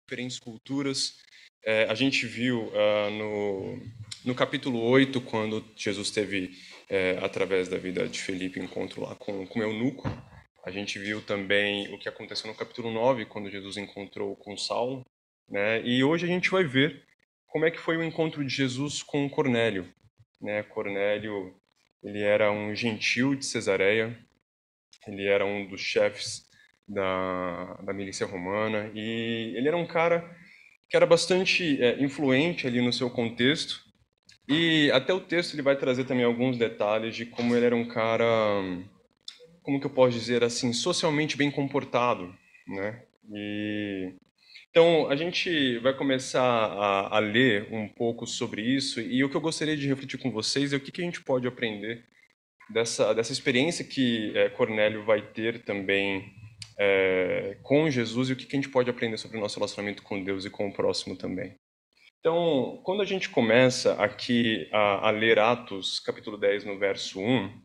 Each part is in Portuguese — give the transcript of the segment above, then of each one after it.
diferentes culturas. A gente viu no capítulo 8, quando Jesus teve, através da vida de Felipe, encontro lá com o eunuco. A gente viu também o que aconteceu no capítulo 9, quando Jesus encontrou com Saulo, né? E hoje a gente vai ver como é que foi o encontro de Jesus com Cornélio, né? Cornélio, ele era um gentil de Cesareia, ele era um dos chefes da milícia romana, e ele era um cara que era bastante influente ali no seu contexto, e até o texto ele vai trazer também alguns detalhes de como ele era um cara, como que eu posso dizer assim, socialmente bem comportado, né? Então, a gente vai começar a ler um pouco sobre isso, e o que eu gostaria de refletir com vocês é o que a gente pode aprender dessa experiência que Cornélio vai ter também com Jesus, e o que a gente pode aprender sobre o nosso relacionamento com Deus e com o próximo também. Então, quando a gente começa aqui a ler Atos, capítulo 10, no verso 1,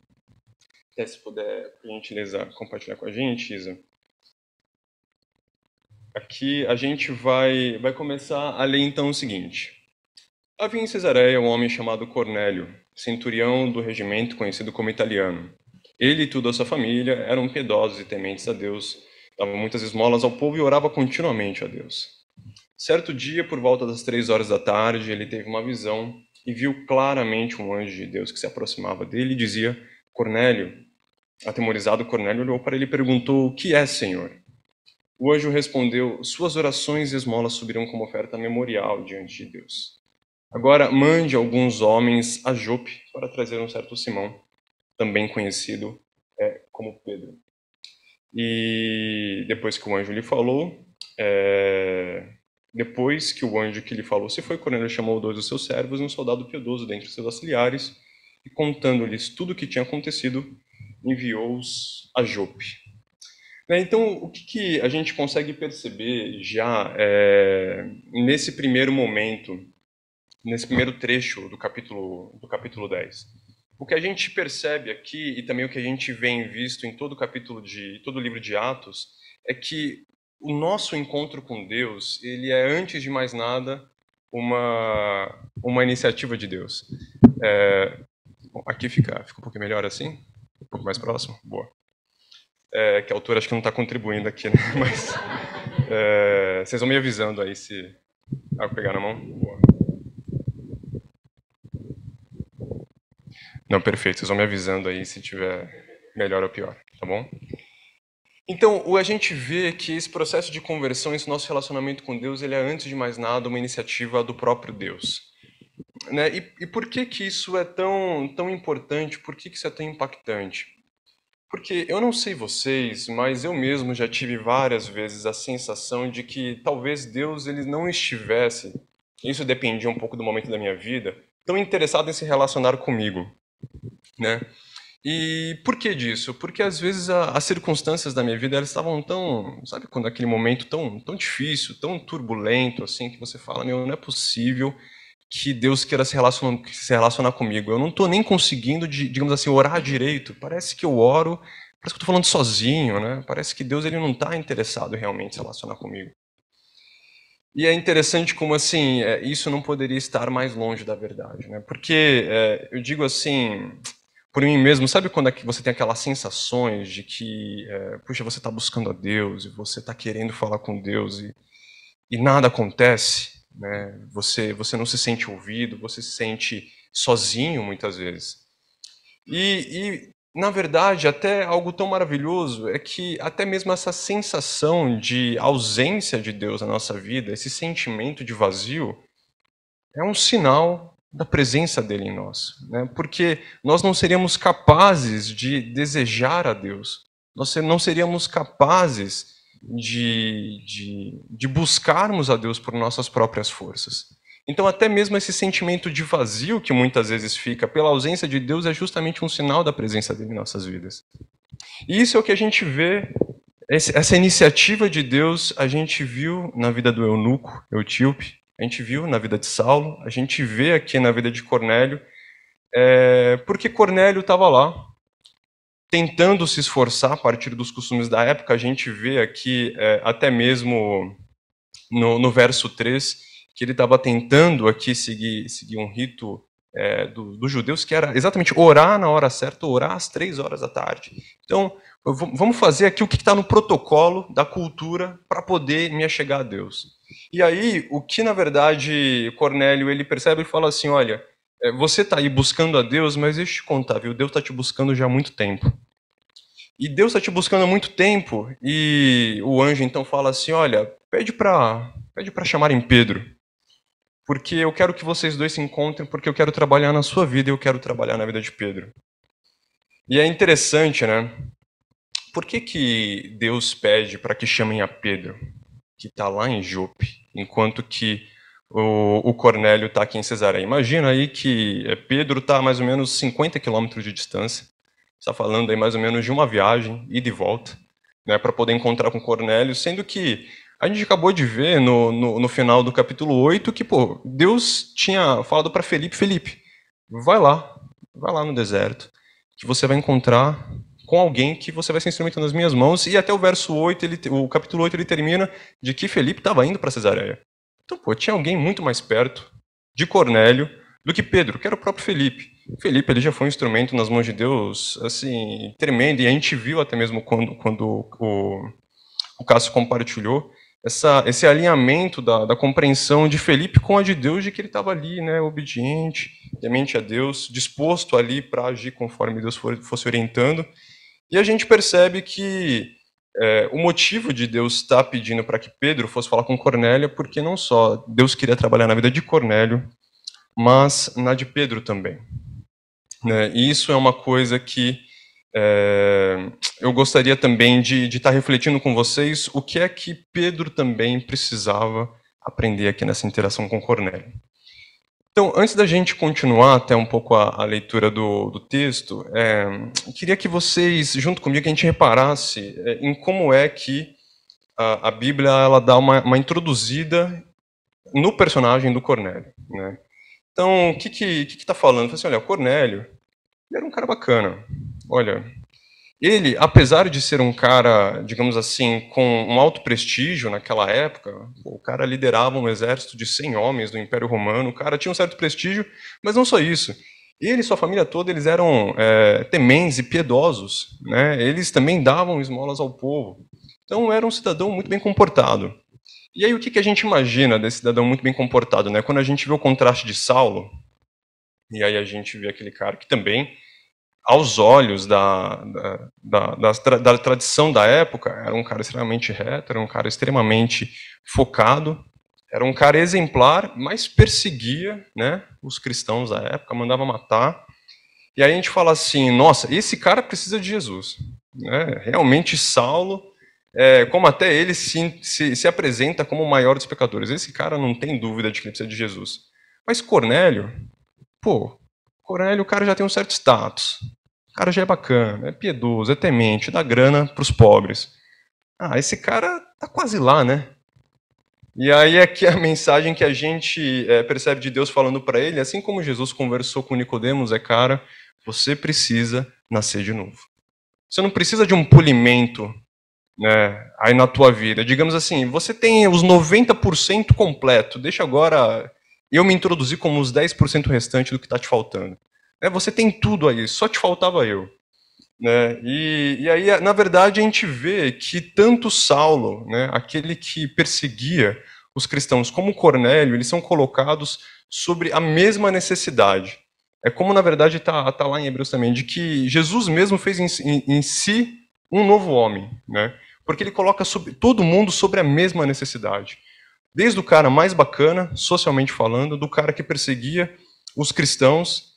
até se puder, por gentileza, compartilhar com a gente, Isa. Aqui a gente vai começar a ler então o seguinte. Havia em Cesareia um homem chamado Cornélio, centurião do regimento conhecido como italiano. Ele e toda a sua família eram piedosos e tementes a Deus, davam muitas esmolas ao povo e orava continuamente a Deus. Certo dia, por volta das 3 horas da tarde, ele teve uma visão e viu claramente um anjo de Deus que se aproximava dele e dizia: Cornélio. Atemorizado, Cornélio olhou para ele e perguntou: O que é, Senhor? O anjo respondeu: Suas orações e esmolas subirão como oferta memorial diante de Deus. Agora mande alguns homens a Jope para trazer um certo Simão, também conhecido como Pedro. E depois que o anjo lhe falou, depois que o anjo que lhe falou se foi, Cornélio chamou 2 dos seus servos e um soldado piedoso dentre seus auxiliares, e contando-lhes tudo o que tinha acontecido, enviou-os a Jope. Então, o que a gente consegue perceber já nesse primeiro momento, nesse primeiro trecho do capítulo 10? O que a gente percebe aqui, e também o que a gente vem visto em todo o livro de Atos, é que o nosso encontro com Deus, ele é, antes de mais nada, uma iniciativa de Deus. Bom, aqui fica um pouquinho melhor assim? Um pouco mais próximo? Boa. Que a altura acho que não está contribuindo aqui, né? Mas vocês vão me avisando aí se eu pegar na mão. Boa. Não, perfeito. Vocês vão me avisando aí se tiver melhor ou pior, tá bom? Então, a gente vê que esse processo de conversão, esse nosso relacionamento com Deus, ele é, antes de mais nada, uma iniciativa do próprio Deus. Né? E por que isso é tão importante? Por que isso é tão impactante? Porque eu não sei vocês, mas eu mesmo já tive várias vezes a sensação de que talvez Deus ele não estivesse, isso dependia um pouco do momento da minha vida, tão interessado em se relacionar comigo, né? E por que disso? Porque às vezes as circunstâncias da minha vida elas estavam tão, sabe, quando aquele momento tão difícil, tão turbulento, assim, que você fala, meu, não é possível que Deus queira se relacionar comigo. Eu não estou nem conseguindo, digamos assim, orar direito. Parece que eu oro, parece que eu estou falando sozinho, né? Parece que Deus ele não está interessado realmente em se relacionar comigo. E é interessante como, assim, isso não poderia estar mais longe da verdade, né? Porque eu digo assim, por mim mesmo, sabe quando é que você tem aquelas sensações de que, puxa, você está buscando a Deus e você está querendo falar com Deus e nada acontece, né? Você não se sente ouvido, você se sente sozinho muitas vezes. Na verdade, até algo tão maravilhoso é que até mesmo essa sensação de ausência de Deus na nossa vida, esse sentimento de vazio, é um sinal da presença dele em nós, né? Porque nós não seríamos capazes de desejar a Deus, nós não seríamos capazes de buscarmos a Deus por nossas próprias forças. Então, até mesmo esse sentimento de vazio que muitas vezes fica pela ausência de Deus é justamente um sinal da presença dele em nossas vidas. E isso é o que a gente vê, essa iniciativa de Deus, a gente viu na vida do eunuco, Eutíope, a gente viu na vida de Saulo, a gente vê aqui na vida de Cornélio, porque Cornélio estava lá, tentando se esforçar a partir dos costumes da época. A gente vê aqui até mesmo no verso 3, que ele estava tentando aqui seguir um rito dos judeus, que era exatamente orar na hora certa, orar às 3 horas da tarde. Então, vamos fazer aqui o que está no protocolo da cultura para poder me achegar a Deus. E aí, o que na verdade Cornélio ele percebe e fala assim, olha, você está aí buscando a Deus, mas deixa eu te contar, viu? Deus está te buscando já há muito tempo. E Deus está te buscando há muito tempo, e o anjo então fala assim, olha, pede para chamarem Pedro, porque eu quero que vocês dois se encontrem, porque eu quero trabalhar na sua vida e eu quero trabalhar na vida de Pedro. E é interessante, né? Por que Deus pede para que chamem a Pedro, que está lá em Jope, enquanto que o Cornélio está aqui em Cesareia? Imagina aí que Pedro está a mais ou menos 50 quilômetros de distância, está falando aí mais ou menos de uma viagem, ida e volta, né, para poder encontrar com Cornélio, sendo que a gente acabou de ver no final do capítulo 8 que, pô, Deus tinha falado para Felipe, vai lá no deserto, que você vai encontrar com alguém que você vai ser instrumento nas minhas mãos, e até o verso 8, o capítulo 8, ele termina de que Felipe estava indo para Cesareia. Então, pô, tinha alguém muito mais perto de Cornélio do que Pedro, que era o próprio Felipe. Felipe, ele já foi um instrumento nas mãos de Deus, assim, tremendo, e a gente viu até mesmo quando o Cássio compartilhou, esse alinhamento da compreensão de Felipe com a de Deus, de que ele estava ali, né, obediente, temente a Deus, disposto ali para agir conforme Deus fosse orientando. E a gente percebe que o motivo de Deus estar pedindo para que Pedro fosse falar com Cornélio é porque não só Deus queria trabalhar na vida de Cornélio, mas na de Pedro também. Né? E isso é uma coisa que eu gostaria também de estar refletindo com vocês o que é que Pedro também precisava aprender aqui nessa interação com Cornélio. Então, antes da gente continuar até um pouco a leitura do texto, queria que vocês, junto comigo, a gente reparasse em como é que a Bíblia ela dá uma introduzida no personagem do Cornélio. Né? Então, o que está falando? Fala assim, olha, o Cornélio ele era um cara bacana. Olha, ele, apesar de ser um cara, digamos assim, com um alto prestígio naquela época, o cara liderava um exército de 100 homens do Império Romano, o cara tinha um certo prestígio, mas não só isso. Ele e sua família toda, eles eram tementes e piedosos, né? Eles também davam esmolas ao povo. Então, era um cidadão muito bem comportado. E aí, o que a gente imagina desse cidadão muito bem comportado, né? Quando a gente vê o contraste de Saulo, e aí a gente vê aquele cara que também, aos olhos da tradição da época, era um cara extremamente reto, era um cara extremamente focado, era um cara exemplar, mas perseguia, né, os cristãos da época, mandava matar. E aí a gente fala assim, nossa, esse cara precisa de Jesus. Né? Realmente Saulo, como até ele se apresenta como o maior dos pecadores, esse cara não tem dúvida de que ele precisa de Jesus. Mas Cornélio, pô, Cornélio, o cara já tem um certo status. O cara já é bacana, é piedoso, é temente, dá grana para os pobres. Ah, esse cara tá quase lá, né? E aí aqui a mensagem que a gente percebe de Deus falando para ele, assim como Jesus conversou com Nicodemos, cara, você precisa nascer de novo. Você não precisa de um polimento, né, aí na tua vida. Digamos assim, você tem os 90% completo, deixa agora eu me introduzir como os 10% restante do que está te faltando. Você tem tudo aí, só te faltava eu. Né? E aí, na verdade, a gente vê que tanto Saulo, né, aquele que perseguia os cristãos, como Cornélio, eles são colocados sobre a mesma necessidade. É como, na verdade, está lá em Hebreus também, de que Jesus mesmo fez em si um novo homem. Né? Porque ele coloca todo mundo sobre a mesma necessidade. Desde o cara mais bacana, socialmente falando, do cara que perseguia os cristãos,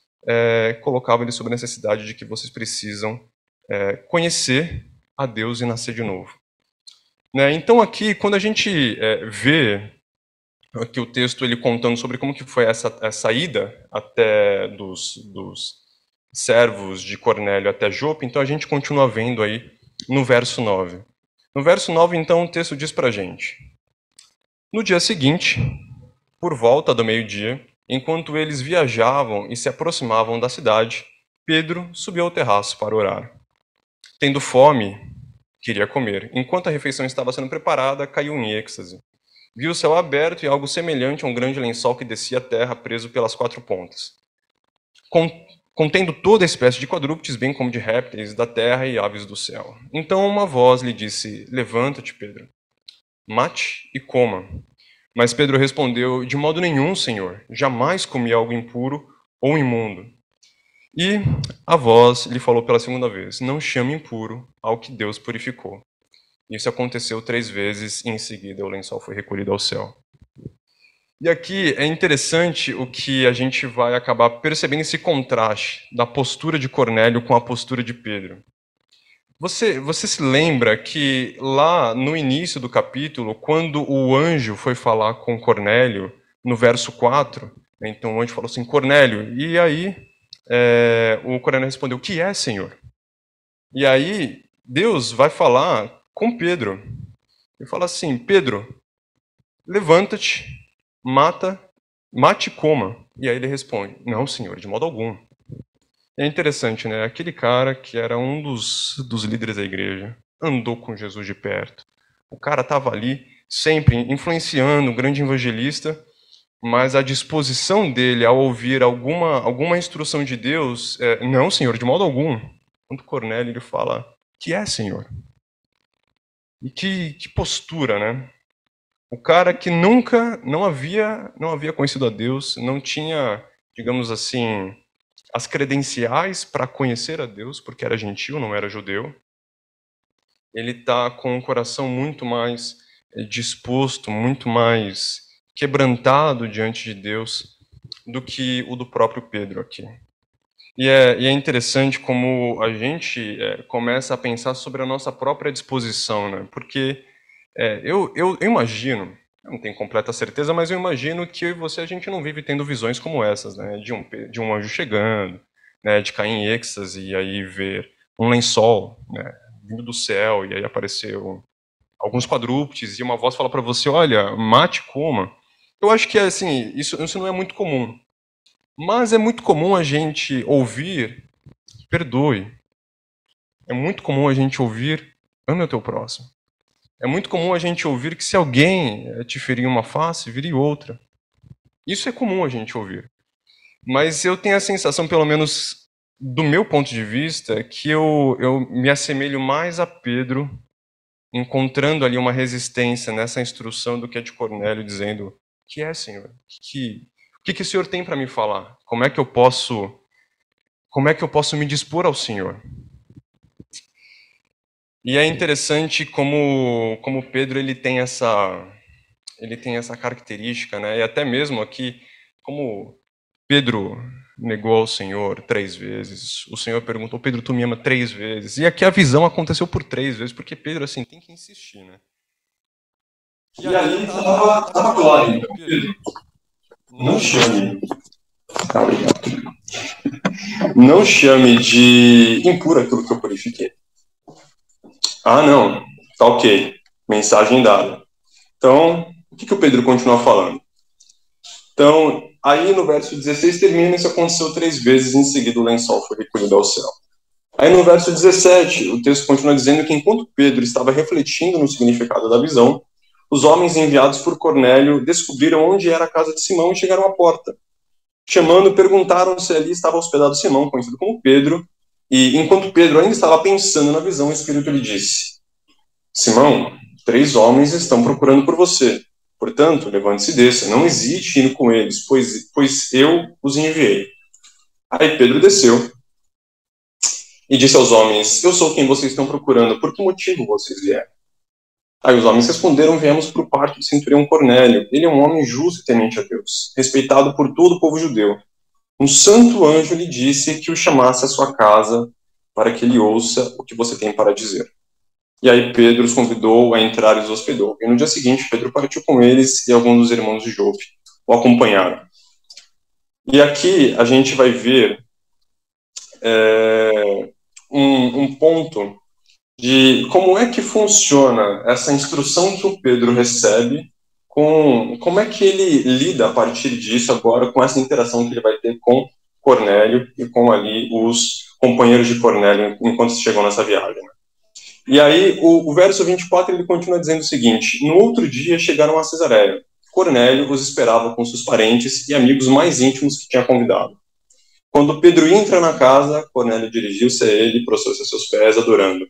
colocava ele sobre a necessidade de que vocês precisam conhecer a Deus e nascer de novo. Né? Então aqui, quando a gente vê aqui o texto ele contando sobre como que foi essa ida até dos servos de Cornélio até Jope, então a gente continua vendo aí no verso 9. No verso 9, então, o texto diz pra gente: no dia seguinte, por volta do meio-dia, enquanto eles viajavam e se aproximavam da cidade, Pedro subiu ao terraço para orar. Tendo fome, queria comer. Enquanto a refeição estava sendo preparada, caiu em êxtase. viu o céu aberto e algo semelhante a um grande lençol que descia a terra preso pelas 4 pontas, contendo toda espécie de quadrúpedes, bem como de répteis da terra e aves do céu. Então uma voz lhe disse: Levanta-te, Pedro, mate e coma. Mas Pedro respondeu: De modo nenhum, Senhor, jamais comi algo impuro ou imundo. E a voz lhe falou pela segunda vez: Não chame impuro ao que Deus purificou. Isso aconteceu 3 vezes e em seguida o lençol foi recolhido ao céu. E aqui é interessante o que a gente vai acabar percebendo, esse contraste da postura de Cornélio com a postura de Pedro. Você se lembra que lá no início do capítulo, quando o anjo foi falar com Cornélio, no verso 4, então o anjo falou assim: Cornélio, e aí o Cornélio respondeu: O que é, Senhor? E aí Deus vai falar com Pedro. Ele fala assim: Pedro, levanta-te, mate e coma. E aí ele responde: Não, Senhor, de modo algum. É interessante, né? Aquele cara que era um dos líderes da igreja, andou com Jesus de perto. O cara estava ali sempre influenciando, um grande evangelista, mas a disposição dele ao ouvir alguma instrução de Deus, não, Senhor, de modo algum. Quando Cornélio ele fala: Que é, Senhor? E que postura, né? O cara que nunca, não havia conhecido a Deus, não tinha, digamos assim, as credenciais para conhecer a Deus, porque era gentil, não era judeu. Ele está com o coração muito mais disposto, muito mais quebrantado diante de Deus do que o do próprio Pedro aqui. E é interessante como a gente começa a pensar sobre a nossa própria disposição, né? Porque eu imagino, eu não tenho completa certeza, mas eu imagino que eu e você, a gente não vive tendo visões como essas, né? De um anjo chegando, né? De cair em êxtase e aí ver um lençol, né? Vindo do céu, e aí apareceu alguns quadrúpedes e uma voz fala para você: olha, mate e coma. Eu acho que assim, isso não é muito comum. Mas é muito comum a gente ouvir: perdoe. É muito comum a gente ouvir: ame o teu próximo. É muito comum a gente ouvir que se alguém te ferir uma face, vire outra. Isso é comum a gente ouvir. Mas eu tenho a sensação, pelo menos do meu ponto de vista, que eu me assemelho mais a Pedro, encontrando ali uma resistência nessa instrução do que a de Cornélio, dizendo: que é, Senhor? O que o Senhor tem para me falar? Como é que eu posso me dispor ao Senhor? E é interessante como Pedro ele tem essa característica, né? E até mesmo aqui, como Pedro negou ao Senhor 3 vezes, o Senhor perguntou: Pedro, tu me ama 3 vezes? E aqui a visão aconteceu por 3 vezes, porque Pedro assim tem que insistir, né? E ali estava claro, então, Pedro, não chame. Não chame de impuro aquilo que eu purifiquei. Ah, não. Tá ok. Mensagem dada. Então, o que o Pedro continua falando? Então, aí no verso 16 termina: Isso aconteceu 3 vezes, em seguida o lençol foi recolhido ao céu. Aí no verso 17, o texto continua dizendo que enquanto Pedro estava refletindo no significado da visão, os homens enviados por Cornélio descobriram onde era a casa de Simão e chegaram à porta. Chamando, perguntaram se ali estava hospedado Simão, conhecido como Pedro, e enquanto Pedro ainda estava pensando na visão, o Espírito lhe disse: Simão, 3 homens estão procurando por você. Portanto, levante-se e desça. Não hesite em ir com eles, pois eu os enviei. Aí Pedro desceu e disse aos homens: Eu sou quem vocês estão procurando. Por que motivo vocês vieram? Aí os homens responderam: Viemos por parte do centurião Cornélio. Ele é um homem justo e temente a Deus, respeitado por todo o povo judeu. Um santo anjo lhe disse que o chamasse à sua casa para que ele ouça o que você tem para dizer. E aí Pedro os convidou a entrar e os hospedou. E no dia seguinte, Pedro partiu com eles e alguns dos irmãos de Jope o acompanharam. E aqui a gente vai ver um ponto de como é que funciona essa instrução que o Pedro recebe, como é que ele lida a partir disso agora com essa interação que ele vai ter com Cornélio e com ali os companheiros de Cornélio enquanto chegam nessa viagem. E aí, o verso 24, ele continua dizendo o seguinte: no outro dia chegaram a Cesareia. Cornélio os esperava com seus parentes e amigos mais íntimos que tinha convidado. Quando Pedro entra na casa, Cornélio dirigiu-se a ele e prostrou-se a seus pés, adorando.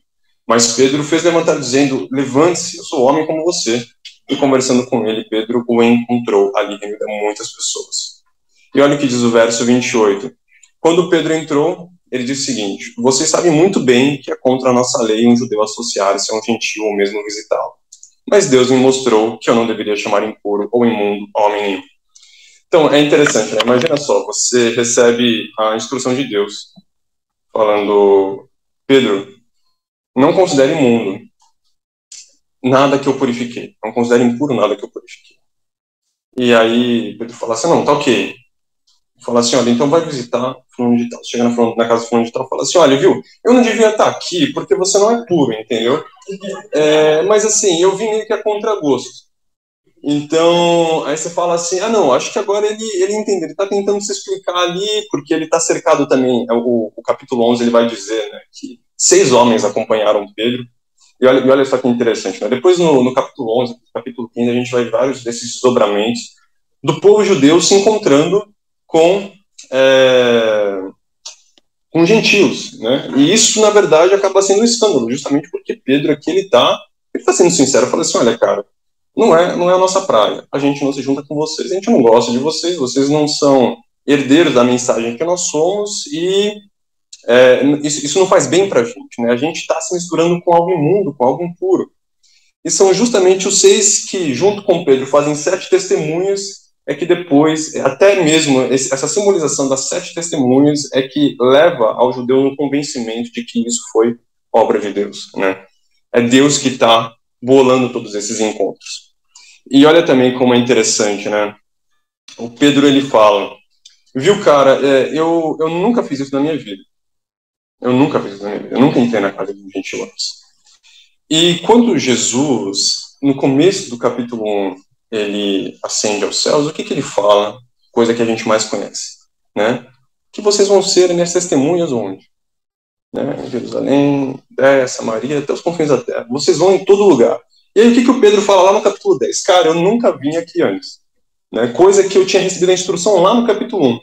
Mas Pedro fez levantar, dizendo: levante-se, eu sou homem como você. E conversando com ele, Pedro o encontrou ali reunido a muitas pessoas. E olha o que diz o verso 28. Quando Pedro entrou, ele disse o seguinte: vocês sabem muito bem que é contra a nossa lei um judeu associar-se a um gentil ou mesmo visitá-lo. Mas Deus me mostrou que eu não deveria chamar impuro ou imundo homem nenhum. Então, é interessante, né? Imagina só, você recebe a instrução de Deus, falando: Pedro, não considere imundo nada que eu purifiquei. Não considere impuro nada que eu purifiquei. E aí, Pedro fala assim: não, tá ok. Fala assim: olha, então vai visitar fulano de tal. Chega na casa do fulano de tal, fala assim: olha, viu, eu não devia estar aqui porque você não é puro, entendeu? Mas assim, eu vim meio que a contragosto. Então, aí você fala assim: ah, não, acho que agora ele entende, ele está tentando se explicar ali, porque ele está cercado também. O capítulo 11 ele vai dizer, né, que 6 homens acompanharam Pedro. E olha só que interessante, né? Depois no capítulo 11, capítulo 15, a gente vai ver vários desses desdobramentos do povo judeu se encontrando com, é, com gentios, né? E isso, na verdade, acaba sendo um escândalo, justamente porque Pedro aqui, ele tá sendo sincero, fala assim: olha, cara, não é a nossa praia, a gente não se junta com vocês, a gente não gosta de vocês, vocês não são herdeiros da mensagem que nós somos, e isso não faz bem pra gente, né? A gente está se misturando com algo imundo, com algo impuro. E são justamente os 6 que, junto com Pedro, fazem 7 testemunhas, é que depois, até mesmo essa simbolização das 7 testemunhas é que leva ao judeu no convencimento de que isso foi obra de Deus, né? É Deus que está bolando todos esses encontros. E olha também como é interessante, né? O Pedro, ele fala: viu, cara, eu nunca fiz isso na minha vida. Eu nunca fiz isso na minha vida. Eu nunca entrei na casa de um gentil antes. E quando Jesus, no começo do capítulo 1, ele ascende aos céus, o que ele fala? Coisa que a gente mais conhece, né? Que vocês vão ser minhas testemunhas onde? Né? Em Jerusalém, Judéia, Samaria, até os confins da terra. Vocês vão em todo lugar. E aí o que o Pedro fala lá no capítulo 10? Cara, eu nunca vim aqui antes. Né? Coisa que eu tinha recebido a instrução lá no capítulo 1.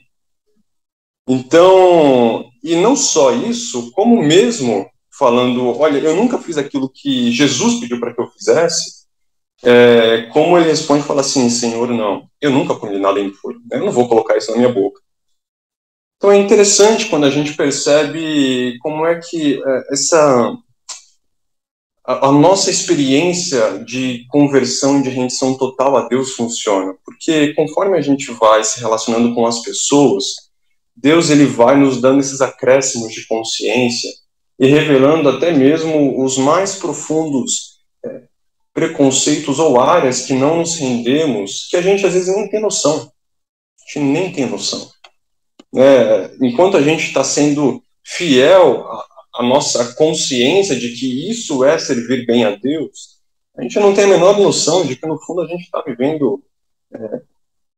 Então, e não só isso, como mesmo falando: olha, eu nunca fiz aquilo que Jesus pediu para que eu fizesse, como ele responde, fala assim: Senhor, não, eu nunca comi nada impuro, né? Eu não vou colocar isso na minha boca. Então é interessante quando a gente percebe como é que a nossa experiência de conversão e de rendição total a Deus funciona, porque conforme a gente vai se relacionando com as pessoas, Deus ele vai nos dando esses acréscimos de consciência e revelando até mesmo os mais profundos preconceitos ou áreas que não nos rendemos, que a gente às vezes nem tem noção. A gente nem tem noção. Enquanto a gente está sendo fiel à nossa consciência de que isso é servir bem a Deus, a gente não tem a menor noção de que, no fundo, a gente está vivendo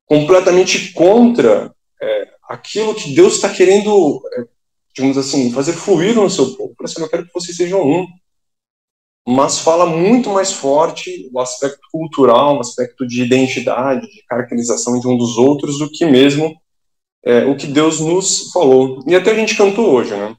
completamente contra aquilo que Deus está querendo, digamos assim, fazer fluir no seu povo. Assim: eu quero que vocês sejam um. Mas fala muito mais forte o aspecto cultural, o aspecto de identidade, de caracterização de um dos outros, do que mesmo o que Deus nos falou. E até a gente cantou hoje, né?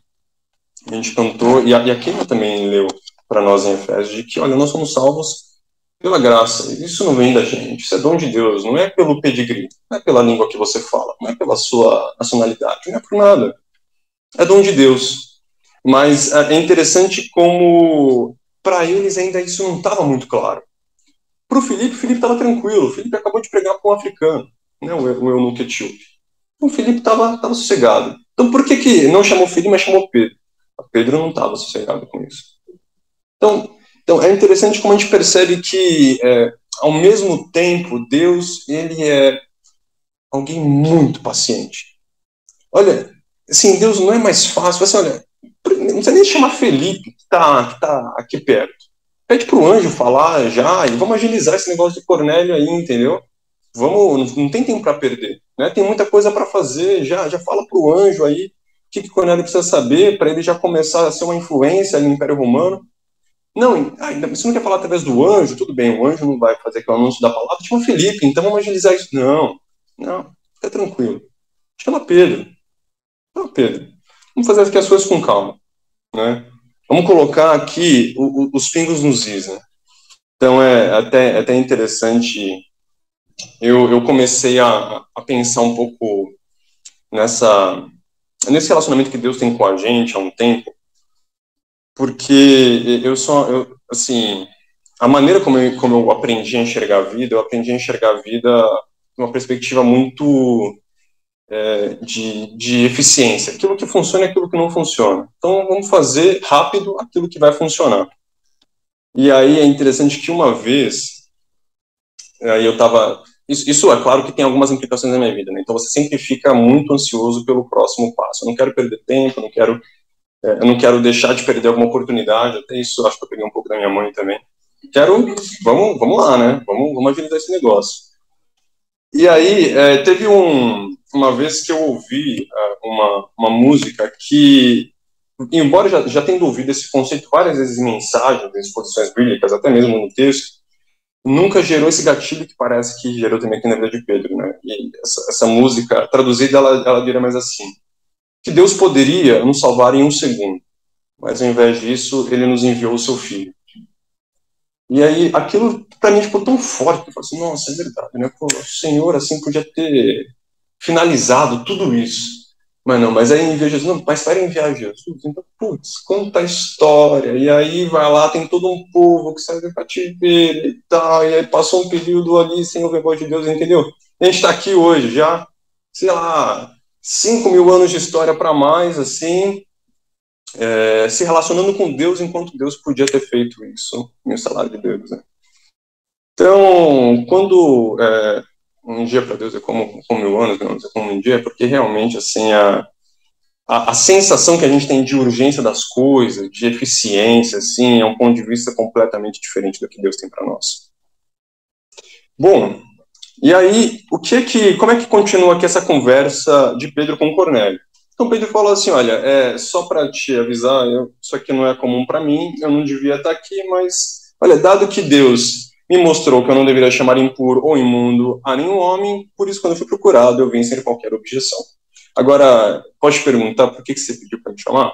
A gente cantou, e a Keila também leu para nós em Efésios, de que, olha, nós somos salvos pela graça. Isso não vem da gente, isso é dom de Deus, não é pelo pedigree, não é pela língua que você fala, não é pela sua nacionalidade, não é por nada. É dom de Deus. Mas é interessante como, para eles, ainda isso não estava muito claro. Para o Filipe estava tranquilo. O Filipe acabou de pregar para um africano, né, o eunuco etíope. O Filipe estava sossegado. Então, por que não chamou Filipe, mas chamou Pedro? Pedro não estava sossegado com isso. Então, é interessante como a gente percebe que, ao mesmo tempo, Deus ele é alguém muito paciente. Olha, assim, Deus não é mais fácil. Assim, olha, não precisa nem chamar Felipe, que tá aqui perto. Pede pro anjo falar já, e vamos agilizar esse negócio de Cornélio aí, entendeu? Não tem tempo para perder, né? Tem muita coisa para fazer, já fala pro anjo aí o que Cornélio precisa saber para ele já começar a ser uma influência ali no Império Romano. Não, você não quer falar através do anjo? Tudo bem, o anjo não vai fazer aquele anúncio da palavra. Chama Felipe, então vamos agilizar isso. Não, fica tranquilo. Chama Pedro. Chama Pedro. Vamos fazer aqui as coisas com calma, né? Vamos colocar aqui os pingos nos is, né? Então é até interessante. Eu comecei a pensar um pouco nesse relacionamento que Deus tem com a gente há um tempo, porque assim, a maneira como eu aprendi a enxergar a vida, eu aprendi a enxergar a vida de uma perspectiva muito de eficiência. Aquilo que funciona e aquilo que não funciona. Então, vamos fazer rápido aquilo que vai funcionar. E aí é interessante que uma vez, aí eu estava... Isso é claro que tem algumas implicações na minha vida, né? Então, você sempre fica muito ansioso pelo próximo passo. Eu não quero perder tempo, eu não quero deixar de perder alguma oportunidade. Até isso, acho que eu peguei um pouco da minha mãe também. Vamos lá, né? Vamos agilizar esse negócio. E aí, teve uma vez que eu ouvi uma música que, embora já tendo ouvido esse conceito várias vezes em mensagens, em exposições bíblicas, até mesmo no texto, nunca gerou esse gatilho que parece que gerou também aqui na vida de Pedro, né? E essa música, traduzida, ela diria mais assim: que Deus poderia nos salvar em um segundo, mas ao invés disso, ele nos enviou o seu Filho. E aí, aquilo para mim ficou tão forte, que eu falei assim, nossa, é verdade, né? Pô, o Senhor, assim, podia ter finalizado tudo isso. Mas não, mas aí envia Jesus. Não, mas para enviar Jesus, então, putz, conta a história. E aí vai lá, tem todo um povo que sai do cativeiro e tal. E aí passou um período ali sem ouvir a voz de Deus, entendeu? A gente está aqui hoje já, sei lá, 5.000 anos de história para mais, assim, se relacionando com Deus enquanto Deus podia ter feito isso no salário de Deus, né? Então, quando um dia para Deus é como 1.000 anos, não, é como um dia, porque realmente, assim, a sensação que a gente tem de urgência das coisas, de eficiência, assim, é um ponto de vista completamente diferente do que Deus tem para nós. Bom, e aí, como é que continua aqui essa conversa de Pedro com Cornélio? Então, Pedro falou assim, olha, só para te avisar, isso aqui não é comum para mim, eu não devia estar aqui, mas, olha, dado que Deus me mostrou que eu não deveria chamar impuro ou imundo a nenhum homem, por isso, quando eu fui procurado, eu vim sem qualquer objeção. Agora, pode perguntar por que você pediu para me chamar?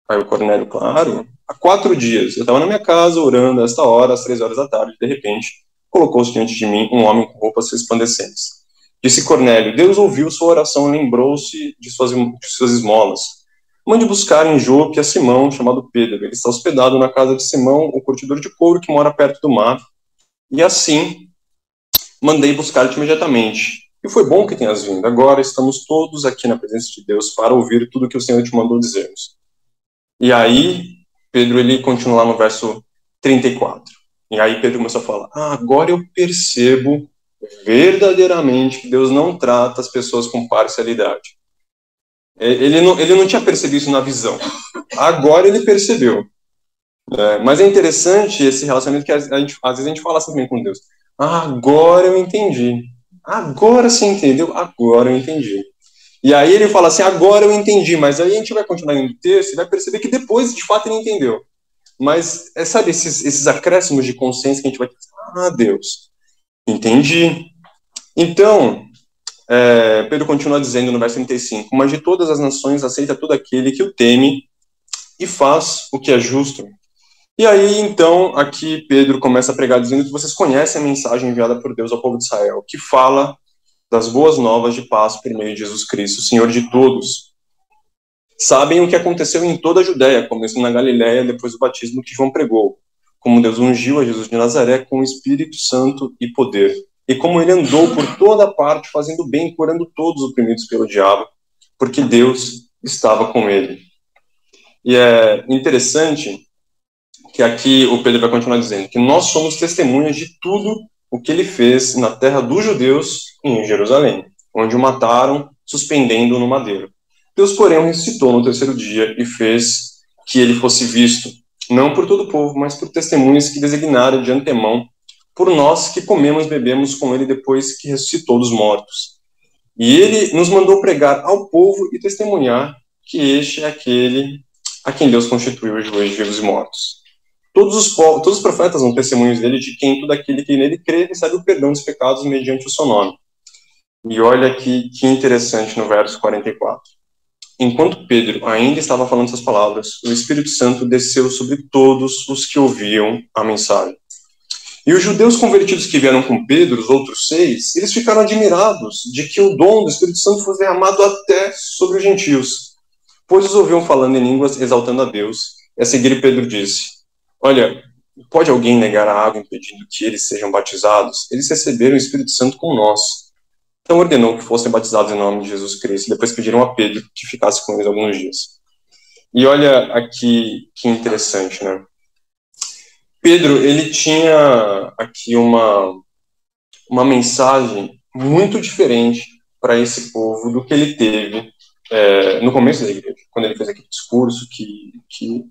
Aí o Cornélio, claro, há 4 dias, eu estava na minha casa orando a esta hora, às 3 horas da tarde, de repente, colocou-se diante de mim um homem com roupas resplandecentes. Disse Cornélio, Deus ouviu sua oração e lembrou-se de suas esmolas. Mande buscar em Jope a Simão, chamado Pedro. Ele está hospedado na casa de Simão, o curtidor de couro que mora perto do mar. E assim, mandei buscar-te imediatamente. E foi bom que tenhas vindo. Agora estamos todos aqui na presença de Deus para ouvir tudo que o Senhor te mandou dizermos. E aí, Pedro, ele continua lá no verso 34. E aí Pedro começou a falar, agora eu percebo verdadeiramente que Deus não trata as pessoas com parcialidade. Ele não tinha percebido isso na visão. Agora ele percebeu. Mas é interessante esse relacionamento que às vezes a gente fala assim também com Deus. Agora eu entendi. Agora você entendeu? Agora eu entendi. E aí ele fala assim, agora eu entendi. Mas aí a gente vai continuar no texto e vai perceber que depois, de fato, ele entendeu. Mas, sabe, esses acréscimos de consciência que a gente vai dizer, Deus, entendi. Então, Pedro continua dizendo no verso 35, mas de todas as nações aceita todo aquele que o teme e faz o que é justo. E aí, então, aqui Pedro começa a pregar dizendo que vocês conhecem a mensagem enviada por Deus ao povo de Israel, que fala das boas novas de paz por meio de Jesus Cristo, Senhor de todos. Sabem o que aconteceu em toda a Judéia, começando na Galiléia, depois do batismo que João pregou, como Deus ungiu a Jesus de Nazaré com o Espírito Santo e poder, e como ele andou por toda parte, fazendo bem e curando todos os oprimidos pelo diabo, porque Deus estava com ele. E é interessante que aqui o Pedro vai continuar dizendo que nós somos testemunhas de tudo o que ele fez na terra dos judeus e em Jerusalém, onde o mataram, suspendendo-o no madeiro. Deus, porém, o ressuscitou no 3º dia e fez que ele fosse visto, não por todo o povo, mas por testemunhas que designaram de antemão, por nós que comemos e bebemos com ele depois que ressuscitou dos mortos. E ele nos mandou pregar ao povo e testemunhar que este é aquele a quem Deus constituiu os juízes vivos e mortos. todos os profetas são testemunhos dele de quem todo aquele que nele crê recebe o perdão dos pecados mediante o seu nome. E olha que interessante no verso 44. Enquanto Pedro ainda estava falando essas palavras, o Espírito Santo desceu sobre todos os que ouviam a mensagem. E os judeus convertidos que vieram com Pedro, os outros 6, eles ficaram admirados de que o dom do Espírito Santo fosse derramado até sobre os gentios, pois os ouviam falando em línguas, exaltando a Deus. E a seguir Pedro disse: olha, pode alguém negar a água impedindo que eles sejam batizados? Eles receberam o Espírito Santo como nós. Então ordenou que fossem batizados em nome de Jesus Cristo. Depois pediram a Pedro que ficasse com eles alguns dias. E olha aqui que interessante, né? Pedro, ele tinha aqui uma mensagem muito diferente para esse povo do que ele teve no começo da igreja, quando ele fez aquele discurso que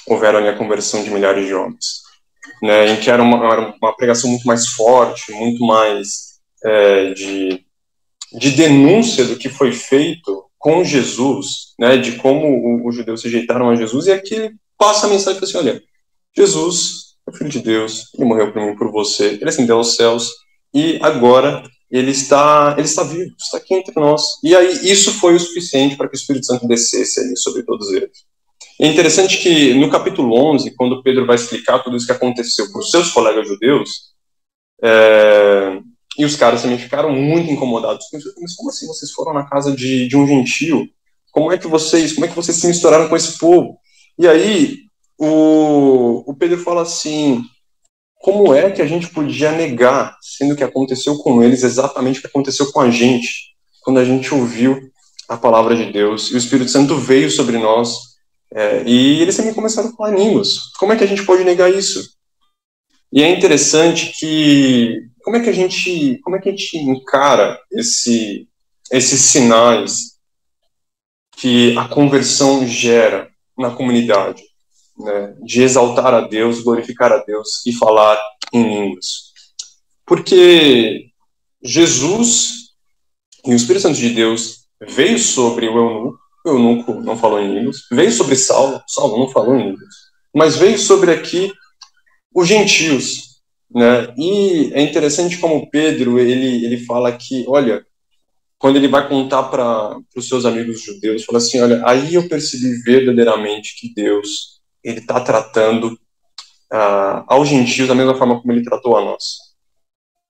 houveram ali a conversão de milhares de homens, né, em que era uma pregação muito mais forte, muito mais de denúncia do que foi feito com Jesus, né, de como os judeus se rejeitaram a Jesus, e aqui ele passa a mensagem assim: olha, Jesus é o Filho de Deus, ele morreu por mim e por você, ele ascendeu aos céus, e agora ele está vivo, está aqui entre nós. E aí isso foi o suficiente para que o Espírito Santo descesse ali sobre todos eles. É interessante que no capítulo 11, quando Pedro vai explicar tudo isso que aconteceu para os seus colegas judeus, e os caras também ficaram muito incomodados. Mas como assim vocês foram na casa de um gentio? Como é que vocês se misturaram com esse povo? E aí o Pedro fala assim: como é que a gente podia negar, sendo que aconteceu com eles exatamente o que aconteceu com a gente, quando a gente ouviu a palavra de Deus, e o Espírito Santo veio sobre nós, e eles também começaram a falar em línguas. Como é que a gente pode negar isso? E é interessante que como é que a gente encara esses sinais que a conversão gera na comunidade, né, de exaltar a Deus, glorificar a Deus e falar em línguas? Porque Jesus e o Espírito Santo de Deus veio sobre o eunuco não falou em línguas, veio sobre Saulo não falou em línguas, mas veio sobre aqui os gentios, né? E é interessante como Pedro, ele fala que, olha, quando ele vai contar para os seus amigos judeus, fala assim: olha, aí eu percebi verdadeiramente que Deus, ele está tratando aos gentios da mesma forma como ele tratou a nós.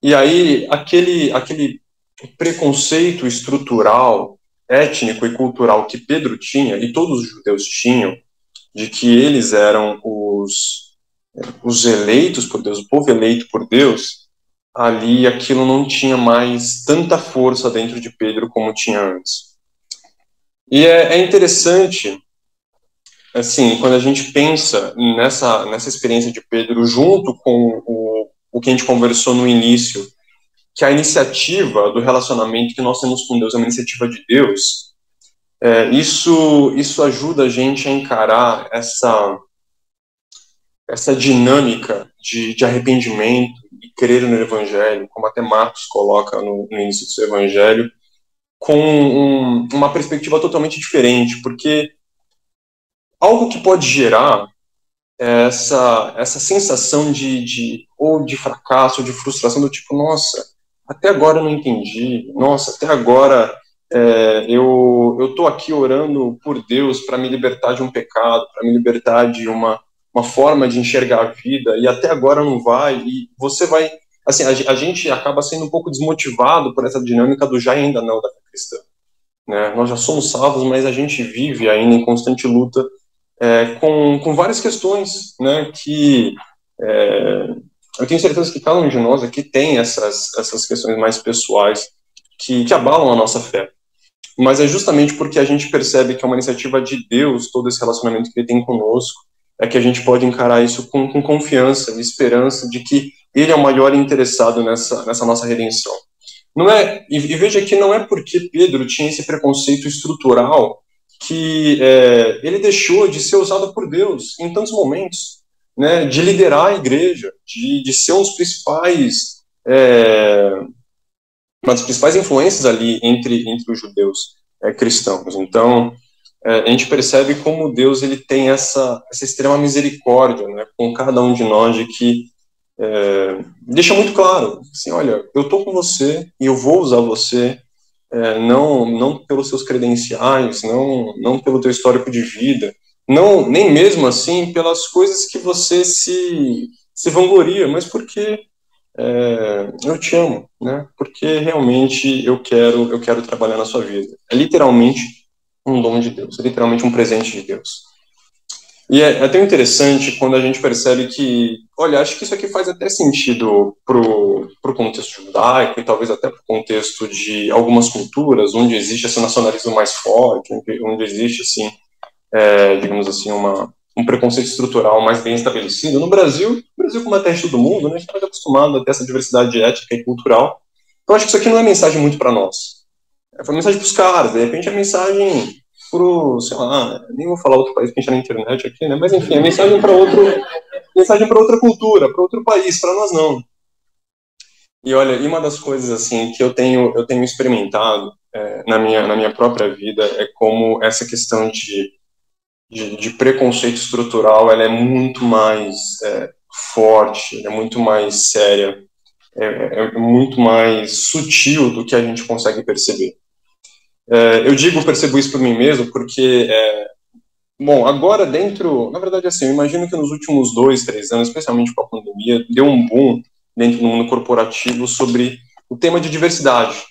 E aí, aquele preconceito estrutural, étnico e cultural que Pedro tinha, e todos os judeus tinham, de que eles eram os eleitos por Deus, o povo eleito por Deus, ali aquilo não tinha mais tanta força dentro de Pedro como tinha antes. E é interessante, assim, quando a gente pensa nessa experiência de Pedro, junto com o que a gente conversou no início, que a iniciativa do relacionamento que nós temos com Deus é uma iniciativa de Deus, isso ajuda a gente a encarar essa dinâmica de arrependimento e crer no Evangelho, como até Marcos coloca no início do seu Evangelho, com uma perspectiva totalmente diferente, porque algo que pode gerar essa sensação ou de fracasso, ou de frustração, do tipo: nossa, até agora eu não entendi, nossa, até agora eu estou aqui orando por Deus para me libertar de um pecado, para me libertar de uma forma de enxergar a vida, e até agora não vai, e você vai, assim, a gente acaba sendo um pouco desmotivado por essa dinâmica do já e ainda não da fé cristã, né? Nós já somos salvos, mas a gente vive ainda em constante luta com várias questões, né, que eu tenho certeza que cada um de nós aqui tem essas questões mais pessoais que abalam a nossa fé. Mas é justamente porque a gente percebe que é uma iniciativa de Deus, todo esse relacionamento que Ele tem conosco, é que a gente pode encarar isso com confiança e esperança de que Ele é o maior interessado nessa nossa redenção. E veja que não é porque Pedro tinha esse preconceito estrutural que ele deixou de ser usado por Deus em tantos momentos, né, de liderar a igreja, de ser uma das principais influências ali entre os judeus cristãos. Então, a gente percebe como Deus ele tem essa extrema misericórdia, né, com cada um de nós, de que deixa muito claro, assim, olha, eu estou com você e eu vou usar você, não pelos seus credenciais, não pelo teu histórico de vida, não nem mesmo assim pelas coisas que você se vangloria, mas porque eu te amo, né? Porque realmente eu quero trabalhar na sua vida. É literalmente um dom de Deus, é literalmente um presente de Deus. E é até interessante quando a gente percebe que, olha, acho que isso aqui faz até sentido pro contexto judaico e talvez até pro contexto de algumas culturas, onde existe esse nacionalismo mais forte, onde existe, assim, digamos assim, um preconceito estrutural mais bem estabelecido. No Brasil como até em todo mundo, né, a gente está acostumado a ter essa diversidade étnica e cultural. Então, acho que isso aqui não é mensagem muito para nós. Foi mensagem para os caras, de repente é mensagem pro, sei lá, nem vou falar outro país que a gente tá na internet aqui, né? Mas enfim, é mensagem para outra cultura, para outro país, para nós não. E olha, e uma das coisas assim que eu tenho experimentado na minha própria vida é como essa questão de preconceito estrutural, ela é muito mais forte, é muito mais séria, é muito mais sutil do que a gente consegue perceber. Eu percebo isso por mim mesmo, porque, bom, agora na verdade, assim, eu imagino que nos últimos 2, 3 anos, especialmente com a pandemia, deu um boom dentro do mundo corporativo sobre o tema de diversidade,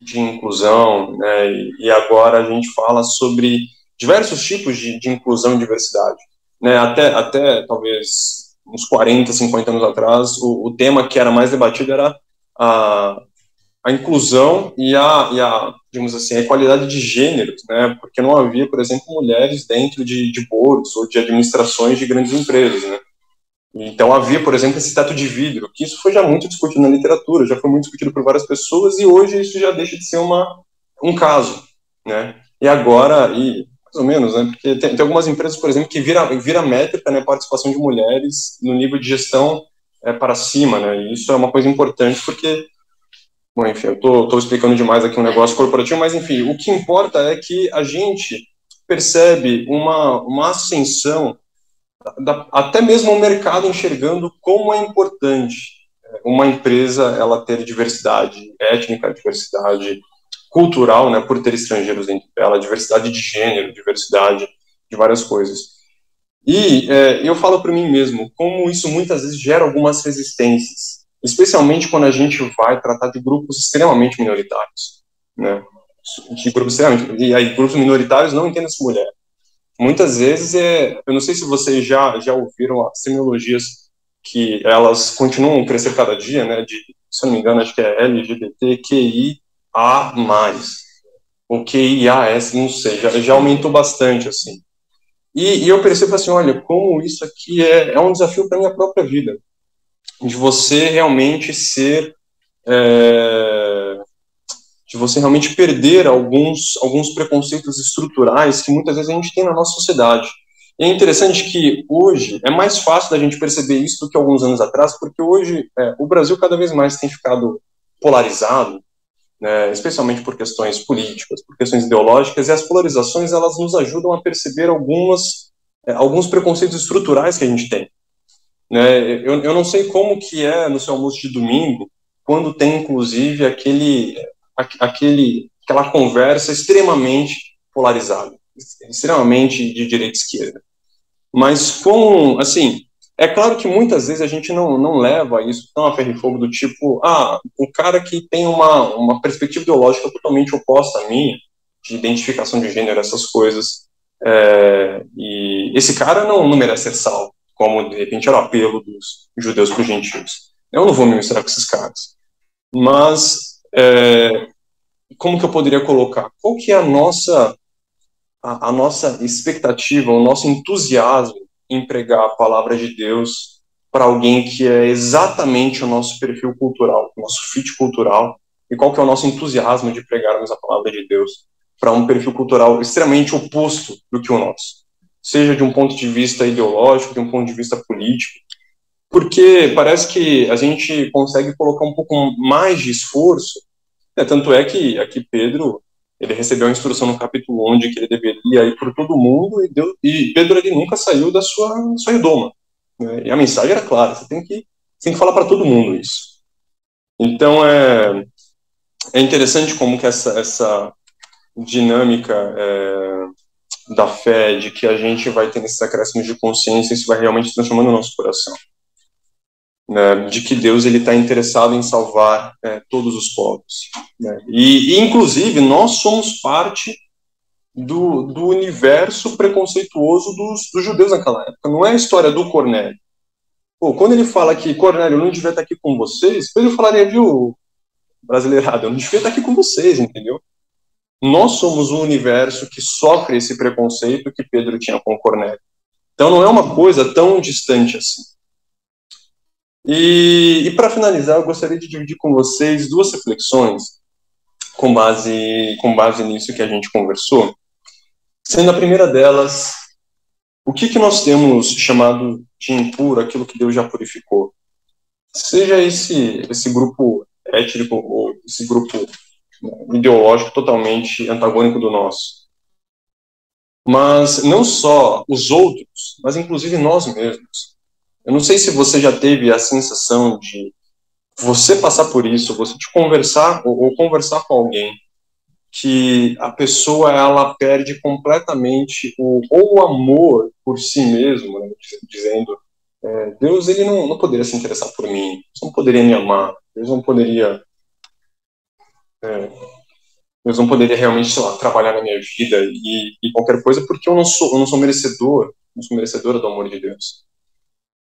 de inclusão, né, e agora a gente fala sobre diversos tipos de inclusão e diversidade, né, até talvez uns 40, 50 anos atrás, o tema que era mais debatido era a a inclusão digamos assim, a equalidade de gêneros, né? Porque não havia, por exemplo, mulheres dentro de boards ou de administrações de grandes empresas, né? Então havia, por exemplo, esse teto de vidro, que isso foi já muito discutido na literatura, já foi muito discutido por várias pessoas e hoje isso já deixa de ser um caso, né? E agora, mais ou menos, né? Porque tem algumas empresas, por exemplo, que vira métrica, né? Participação de mulheres no nível de gestão para cima, né? E isso é uma coisa importante porque bom, enfim, eu tô explicando demais aqui um negócio corporativo, mas enfim, o que importa é que a gente percebe uma ascensão, até mesmo o mercado enxergando como é importante uma empresa ela ter diversidade étnica, diversidade cultural, né, por ter estrangeiros dentro dela, diversidade de gênero, diversidade de várias coisas. E eu falo para mim mesmo, como isso muitas vezes gera algumas resistências, especialmente quando a gente vai tratar de grupos extremamente minoritários, né? De grupos e aí grupos minoritários não entendem essa mulher. Muitas vezes eu não sei se vocês já ouviram as semiologias que elas continuam a crescer cada dia, né? Se eu não me engano, acho que é LGBTQIA+, ou QIAS, não sei, já aumentou bastante assim. E eu percebo assim, olha, como isso aqui é um desafio para a minha própria vida, de você realmente é, de você realmente perder alguns preconceitos estruturais que muitas vezes a gente tem na nossa sociedade. E é interessante que hoje é mais fácil da gente perceber isso do que alguns anos atrás, porque hoje o Brasil cada vez mais tem ficado polarizado, né, especialmente por questões políticas, por questões ideológicas, e as polarizações elas nos ajudam a perceber alguns preconceitos estruturais que a gente tem. Né? Eu não sei como que é no seu almoço de domingo, quando tem, inclusive, aquela conversa extremamente polarizada, extremamente de direita e esquerda. Mas assim, é claro que muitas vezes a gente não leva isso tão a ferro e fogo do tipo, o cara que tem uma perspectiva ideológica totalmente oposta à minha, de identificação de gênero, essas coisas, e esse cara não merece ser salvo, como de repente era o apelo dos judeus para os gentios. Eu não vou me misturar com esses caras. Mas, como que eu poderia colocar? Qual que é a nossa expectativa, o nosso entusiasmo em pregar a palavra de Deus para alguém que é exatamente o nosso perfil cultural, o nosso fit cultural, e qual que é o nosso entusiasmo de pregarmos a palavra de Deus para um perfil cultural extremamente oposto do que o nosso, seja de um ponto de vista ideológico, de um ponto de vista político, porque parece que a gente consegue colocar um pouco mais de esforço, né? Tanto é que aqui Pedro Ele recebeu a instrução no capítulo 1 de que ele deveria ir por todo mundo, e Pedro ele nunca saiu da sua redoma, né? E a mensagem era clara, você tem que falar para todo mundo isso. Então é interessante como que essa dinâmica da fé, de que a gente vai ter esses acréscimos de consciência, isso vai realmente transformando o nosso coração, né? De que Deus ele está interessado em salvar todos os povos, né? E inclusive nós somos parte do universo preconceituoso dos judeus naquela época. Não é a história do Cornélio. Pô, quando ele fala que Cornélio não devia estar aqui com vocês, Pedro falaria, viu, brasileirada, eu não devia estar aqui com vocês, entendeu? Nós somos um universo que sofre esse preconceito que Pedro tinha com Cornélio. Então não é uma coisa tão distante assim. E para finalizar, eu gostaria de dividir com vocês duas reflexões com base nisso que a gente conversou. Sendo a primeira delas, o que nós temos chamado de impuro, aquilo que Deus já purificou? Seja esse grupo étnico ou esse grupo ideológico totalmente antagônico do nosso. Mas não só os outros, mas inclusive nós mesmos. Eu não sei se você já teve a sensação de você passar por isso, você te conversar ou conversar com alguém que a pessoa ela perde completamente o amor por si mesmo, né? Dizendo Deus ele não poderia se interessar por mim, Deus não poderia me amar, Deus não poderia realmente, sei lá, trabalhar na minha vida e qualquer coisa, porque eu não sou merecedora do amor de Deus.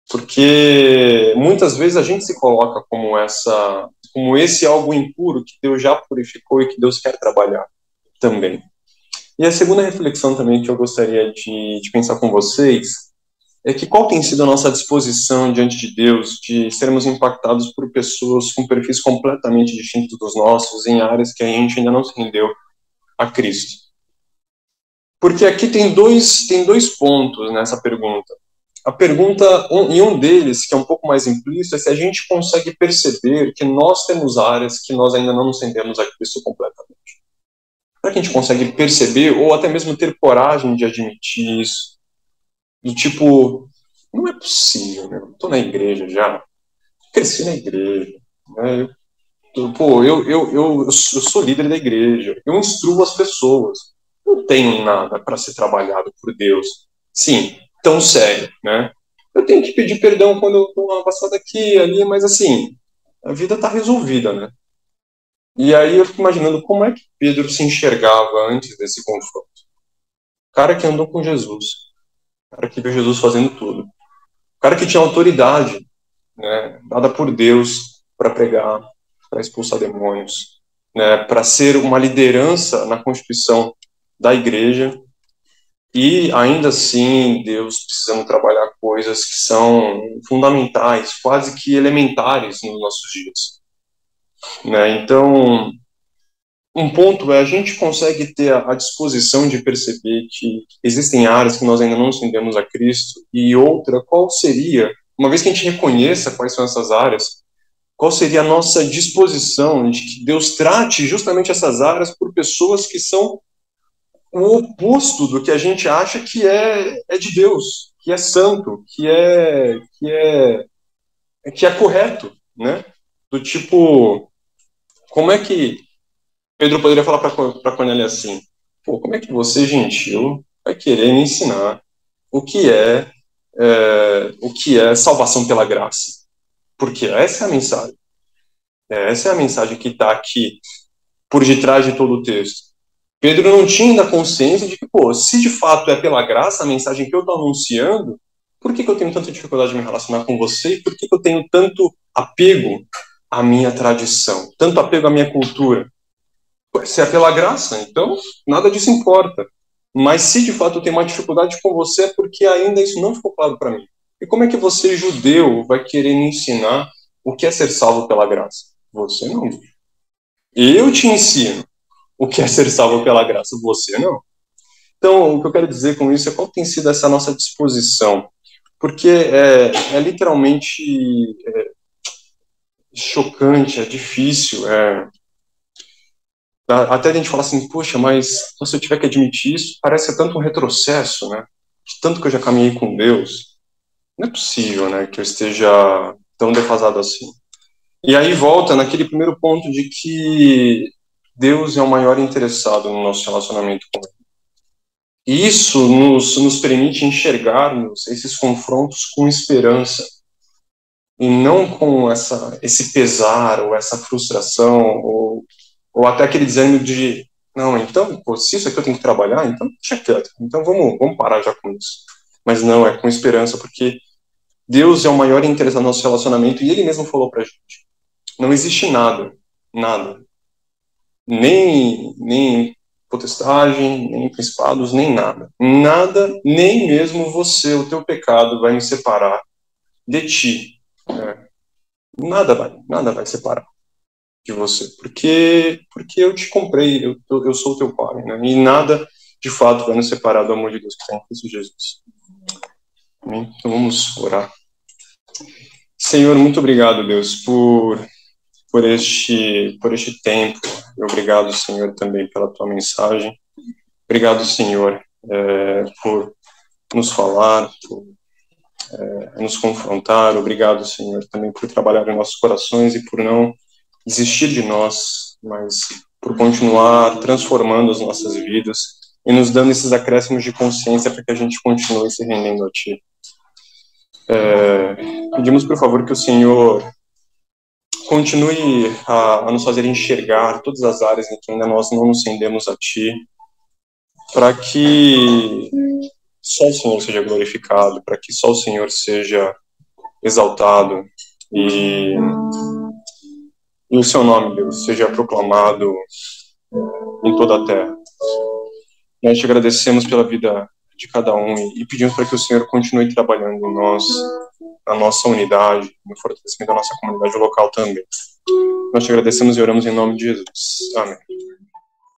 Porque muitas vezes a gente se coloca como esse algo impuro que Deus já purificou e que Deus quer trabalhar também. E a segunda reflexão também que eu gostaria de pensar com vocês é que qual tem sido a nossa disposição diante de Deus de sermos impactados por pessoas com perfis completamente distintos dos nossos em áreas que a gente ainda não se rendeu a Cristo. Porque aqui tem dois pontos nessa pergunta. A pergunta, um deles, que é um pouco mais implícito, é se a gente consegue perceber que nós temos áreas que nós ainda não nos rendemos a Cristo completamente. Será que a gente consegue perceber, ou até mesmo ter coragem de admitir isso? Do tipo, não é possível, né? Eu tô na igreja já, cresci na igreja, né? Eu sou líder da igreja, eu instruo as pessoas, não tenho nada para ser trabalhado por Deus. Sim, tão sério, né? Eu tenho que pedir perdão quando eu dou uma passada aqui, ali, mas assim, a vida está resolvida, né? E aí eu fico imaginando como é que Pedro se enxergava antes desse confronto. O cara que andou com Jesus, o cara que viu Jesus fazendo tudo, o cara que tinha autoridade, né, dada por Deus para pregar, para expulsar demônios, né, para ser uma liderança na constituição da igreja, e ainda assim Deus precisando trabalhar coisas que são fundamentais, quase que elementares nos nossos dias, né? Então, um ponto é a gente consegue ter a disposição de perceber que existem áreas que nós ainda não nos rendemos a Cristo, e outra, qual seria, uma vez que a gente reconheça quais são essas áreas, qual seria a nossa disposição de que Deus trate justamente essas áreas por pessoas que são o oposto do que a gente acha que é de Deus, que é santo, que é correto, né? Do tipo, como é que Pedro poderia falar para Cornélio assim: pô, como é que você, gentil, vai querer me ensinar o que é salvação pela graça? Porque essa é a mensagem. Essa é a mensagem que está aqui por detrás de todo o texto. Pedro não tinha ainda consciência de que, pô, se de fato é pela graça a mensagem que eu estou anunciando, por que eu tenho tanta dificuldade de me relacionar com você? E por que eu tenho tanto apego à minha tradição, tanto apego à minha cultura? Se é pela graça, então nada disso importa. Mas se de fato eu tenho uma dificuldade com você, é porque ainda isso não ficou claro para mim. E como é que você, judeu, vai querer me ensinar o que é ser salvo pela graça? Você não. Eu te ensino o que é ser salvo pela graça, você não. Então, o que eu quero dizer com isso é qual tem sido essa nossa disposição. Porque é literalmente chocante, é difícil, até a gente falar assim, poxa, mas se eu tiver que admitir isso, parece ser tanto um retrocesso, né? De tanto que eu já caminhei com Deus, não é possível, né, que eu esteja tão defasado assim. E aí volta naquele primeiro ponto de que Deus é o maior interessado no nosso relacionamento com Ele. E isso nos permite enxergarmos esses confrontos com esperança, e não com esse pesar, ou essa frustração, ou até aquele desânimo de, não, então, pô, se isso aqui eu tenho que trabalhar, então deixa quieto, então vamos parar já com isso. Mas não, é com esperança, porque Deus é o maior interessado no nosso relacionamento, e Ele mesmo falou pra gente, não existe nada, nada, nem potestagem, nem principados, nem nada. Nada, nem mesmo você, o teu pecado, vai me separar de ti. Né? Nada vai separar de você, porque eu te comprei, eu sou o teu pai, né? E nada, de fato, vai nos separar do amor de Deus que está em Cristo Jesus. Amém? Então vamos orar. Senhor, muito obrigado, Deus, por este tempo. Obrigado, Senhor, também pela tua mensagem. Obrigado, Senhor, por nos falar, por nos confrontar. Obrigado, Senhor, também por trabalhar em nossos corações e por não desistir de nós, mas por continuar transformando as nossas vidas e nos dando esses acréscimos de consciência para que a gente continue se rendendo a Ti. Pedimos, por favor, que o Senhor continue a nos fazer enxergar todas as áreas em que ainda nós não nos rendemos a Ti, para que só o Senhor seja glorificado, para que só o Senhor seja exaltado e o Seu nome, Deus, seja proclamado em toda a terra. Nós te agradecemos pela vida de cada um e pedimos para que o Senhor continue trabalhando em nós, na nossa unidade, no fortalecimento da nossa comunidade local também. Nós te agradecemos e oramos em nome de Jesus. Amém.